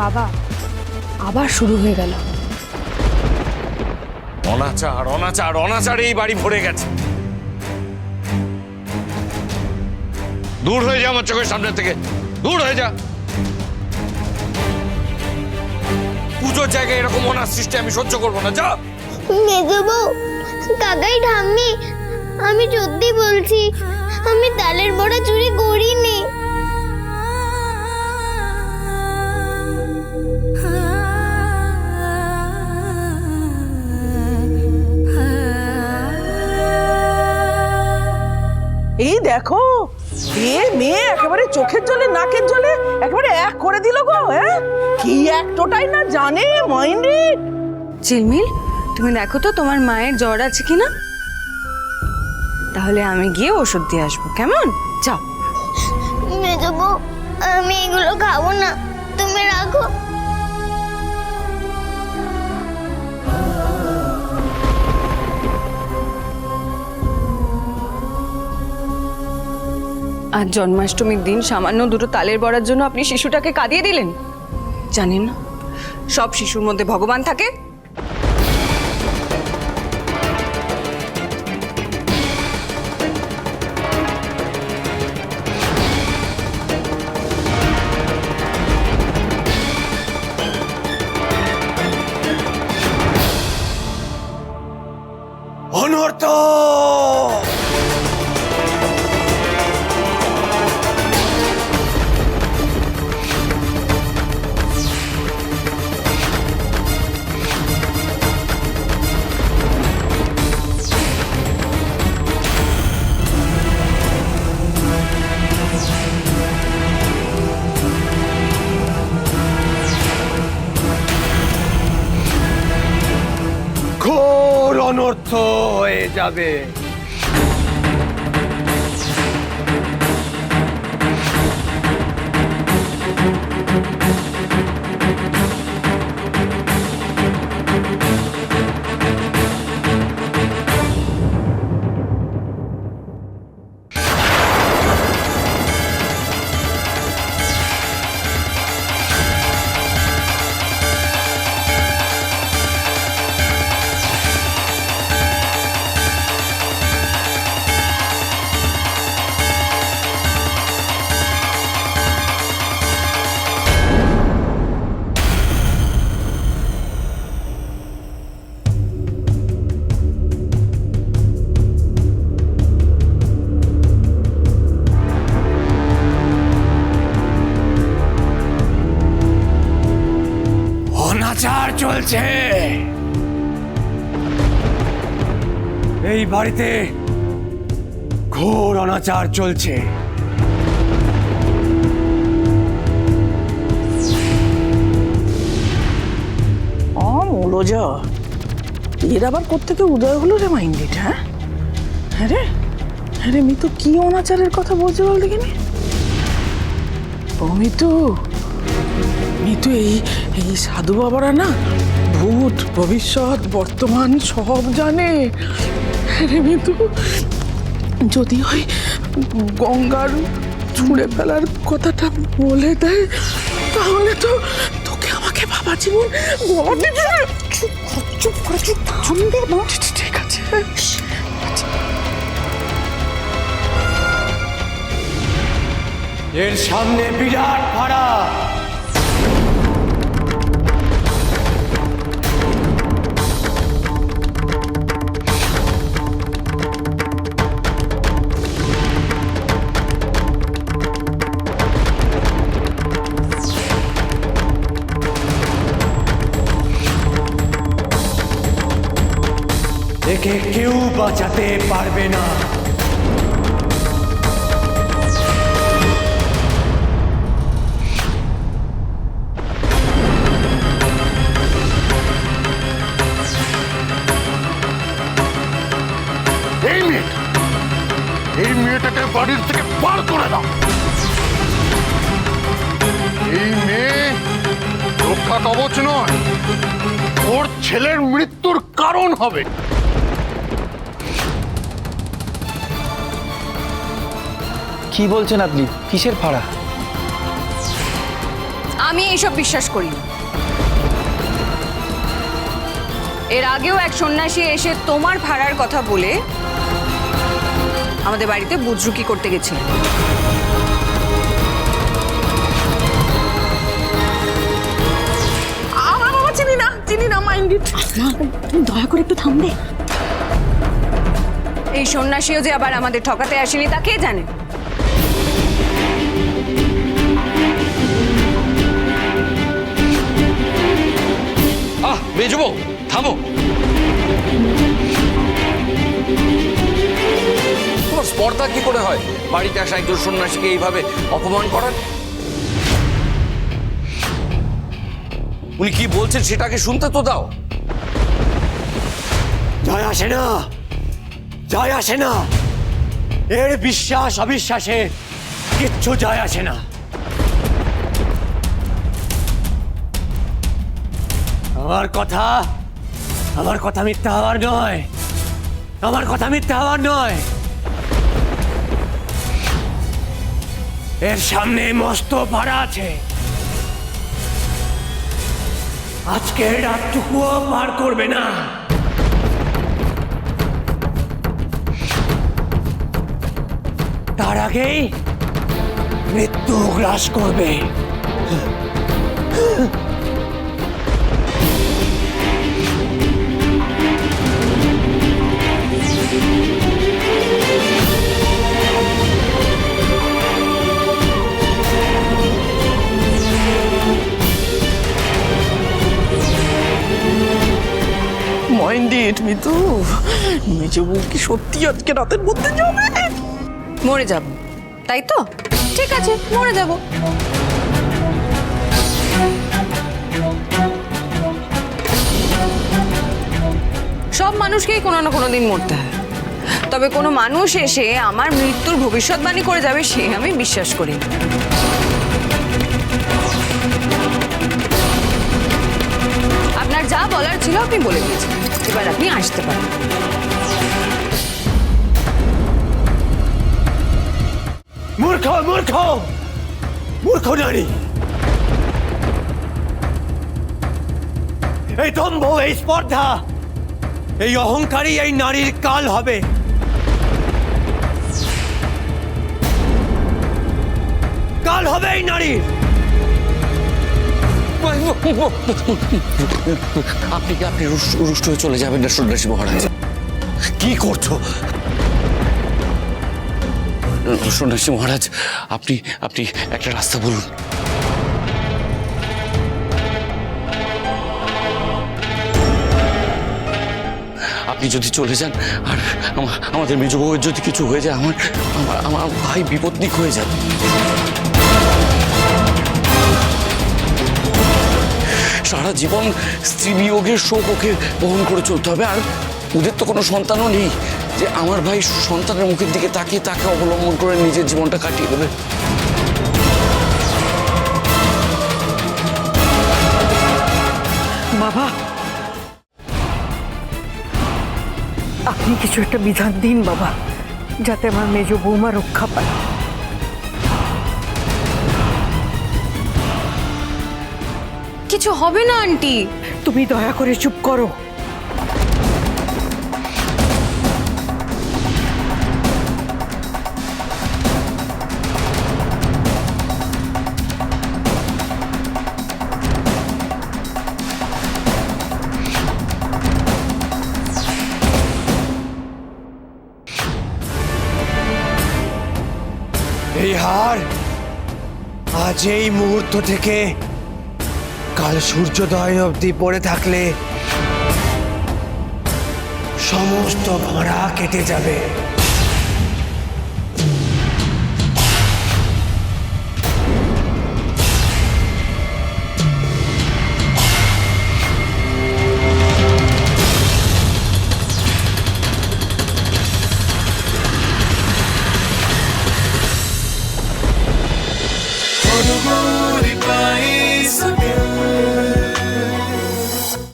বাবা আবার শুরু হয়ে গেল। অনাচার অনাচার অনাচার, এই বাড়ি ভরে গেছে। দূর হয়ে যা আমার চোখের সামনে থেকে, দূর হয়ে যা। পুজোর জায়গায় এরকম অনার সৃষ্টি আমি সহ্য করবো না, যা। মেজো বউ, কাকাই ঠাম্মি, আমি সত্যি বলছি, আমি তালের বড়া চুরি করিনি। এই দেখো, এ মেয়ে একেবারে চোখের জলে নাকের জলে একেবারে এক করে দিল গো। হ্যাঁ, কি একটাই না জানে মাইন্ডে। ঝিলমিল, তুমি দেখো তো তোমার মায়ের জ্বর আছে কিনা, তাহলে আমি গিয়ে ওষুধ দিয়ে আসবো, কেমন? যাও। মেজো বউ, আমি এগুলো খাবো না, তুমি রাখো। আজ জন্মাষ্টমীর দিন সামান্য দুটো তালের বড়ার জন্য আপনি শিশুটাকে কাঁদিয়ে দিলেন। জানেন না সব শিশুর মধ্যে ভগবান থাকে। অনর্থ ঘোর অনর্থ হয়ে যাবে। অনাচার চলছে এই বাড়িতে, ঘোর অনাচার চলছে। মৌলজা, এর আবার কোত্থেকে উদয় হলো রে মাইন্ডেড? হ্যাঁ হ্যাঁ রে, হ্যাঁ রে মিতু, কি অনাচারের কথা বলছে বল দেখিনি? ও মিতু, মিতু, এই সাধু বাবারা না ভূত ভবিষ্যৎ বর্তমান সব জানে। হ্যাঁ রে মিতু, যদি ওই গঙ্গার ছুঁড়ে ফেলার কথাটা বলে দেয় তাহলে তো তোকে আমাকে বাবা জীবন চুপ করে চুপ থামবে। ঠিক আছে, এর সামনে বিরাট ভাড়া। একে কেউ বাঁচাতে পারবে না। এই মেয়েটাকে বাড়ির থেকে বার করে দাও। এই মেয়ে রক্ষা কবচ নয়, ওর ছেলের মৃত্যুর কারণ হবে। কি বলছেন আপনি? কিসের ফাড়া? আমি এইসব বিশ্বাস করি না। এর আগেও এক সন্ন্যাসী এসে তোমার ভাড়ার কথা বলে আমাদের বাড়িতে বুজরুকি করতে গেছিল। বাবা চিনি না মাইন্ডেড। তুমি দয়া করে একটু থামবে? এই সন্ন্যাসীও যে আবার আমাদের ঠকাতে আসেনি তা কে জানে। মেজবো, থামো। তোমার স্পর্ধা কি করে হয় বাড়িতে আসা একজন সন্ন্যাসীকে এইভাবে অপমান করার? উনি কি বলছেন সেটাকে শুনতে তো দাও। যায় আসে না, যায় আসে না। এর বিশ্বাস অবিশ্বাসে কিচ্ছু যায় আসে না। আমার কথা মিথ্যা হওয়ার নয়, আমার কথা মিথ্যা হওয়ার নয়। এর সামনে মস্ত ভাড়া আছে, আজকে রাতটুকুও পার করবে না। তার আগেই মৃত্যু গ্রাস করবে। মাইন্ডেড মিতু, মেজে বউ কি সত্যি আজকে রাতের মধ্যে যাবে? মরে যাব, তাই তো? ঠিক আছে, মরে যাব। সব মানুষকেই কোনো না কোনো দিন মরতে হয়, তবে কোনো মানুষ এসে আমার মৃত্যুর ভবিষ্যৎবাণী করে যাবে সে আমি বিশ্বাস করি না। আপনার যা বলার ছিল আপনি বলে দিয়েছেন, এবার আপনি আসতে পারেন। মূর্খ মূর্খ মূর্খ নারী, এই দম্ভ, এই স্পর্ধা, এই অহংকারী এই নারীর কাল হবে। কাল হবে এই নারীর। আপনি রুষ্ট হয়ে চলে যাবেন না সন্ন্যাসী মহারাজ। কি করছো সন্ন্যাসী মহারাজ? আপনি একটা রাস্তা বলুন। আপনি যদি চলে যান আর আমাদের মেজ বউয়ের যদি কিছু হয়ে যায়, আমার ভাই বিপত্নিক হয়ে যাবে। সারা জীবন স্ত্রী বিয়োগের শোক ওকে বহন করে চলতে হবে। আর ওদের তো কোনো সন্তানও নেই যে আমার ভাই সন্তানের মুখের দিকে তাকিয়ে তাকে অবলম্বন করে নিজের জীবনটা কাটিয়ে দেবে। বাবা, আপনি কিছু একটা বিধান দিন বাবা, যাতে আমার মেজ বৌমা রক্ষা পায়। কিছু হবে না আন্টি। তুমি দয়া করে চুপ করো। এই হার আজ এই মুহূর্ত থেকে কাল সূর্যোদয় অবধি পড়ে থাকলে সমস্ত ভাড়া কেটে যাবে।